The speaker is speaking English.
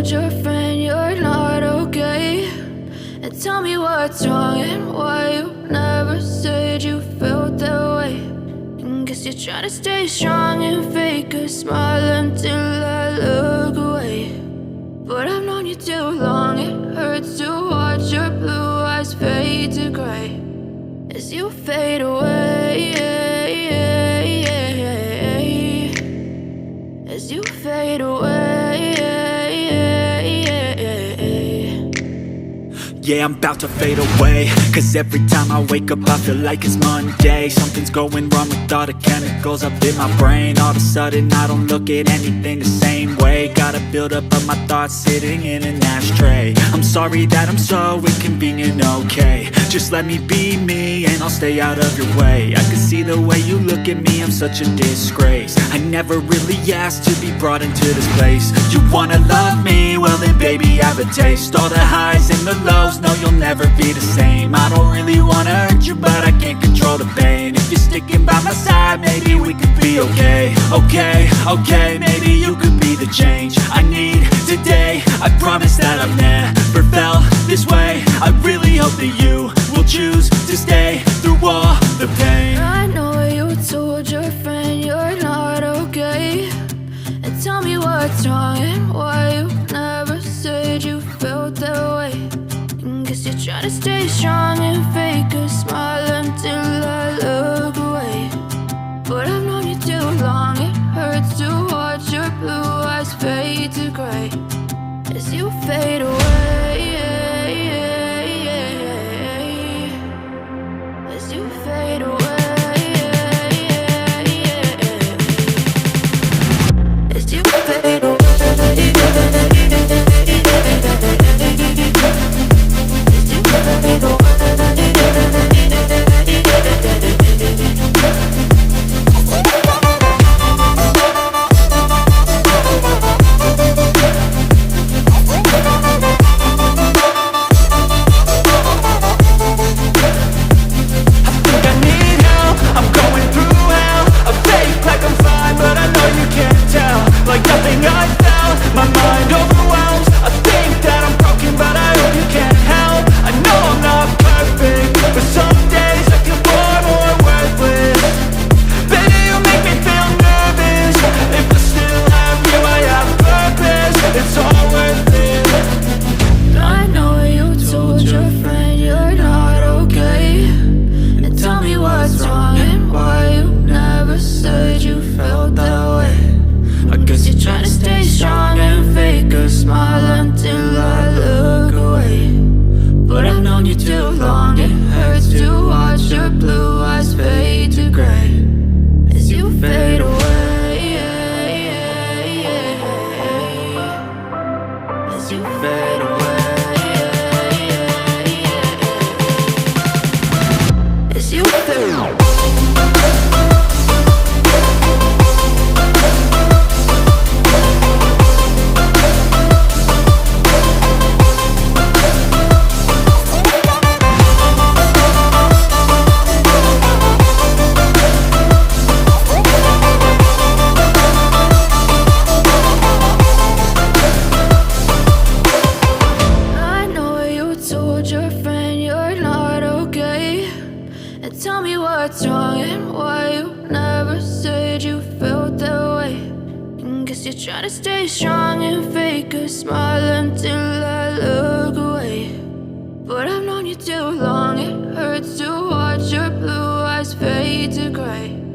told your friend you're not okay? And tell me what's wrong and why you never said you felt that way. And guess you're trying to stay strong and fake a smile until I look away. But I've known you too long, it hurts to watch your blue eyes fade to gray as you fade away, as you fade away. Yeah, I'm about to fade away, cause every time I wake up I feel like it's Monday. Something's going wrong with all the chemicals up in my brain. All of a sudden I don't look at anything the same way. Got a buildup of my thoughts sitting in an ashtray. I'm sorry that I'm so inconvenient, okay? Just let me be me and I'll stay out of your way. I can see the way you look at me, I'm such a disgrace. I never really asked to be brought into this place. You wanna love me? Well then baby, have a taste. All the highs and the lows, no, you'll never be the same. I don't really wanna hurt you, but I can't control the pain. If you're sticking by my side, maybe we could be okay. Okay, maybe you could be the change I need today. I promise that I've never felt this way. I really hope that you will choose to stay through all the pain. I know you told your friend you're not okay. And tell me what's wrong and why you never said you felt that way. Guess you're trying to stay strong and fake a smile until I look away. But I've known you too long, it hurts to watch your blue eyes fade to gray as you fade away, as you fade away, as you fade away. Tell me what's wrong and why you never said you felt that way. And guess you're trying to stay strong and fake a smile until I look away. But I've known you too long, it hurts to watch your blue eyes fade to gray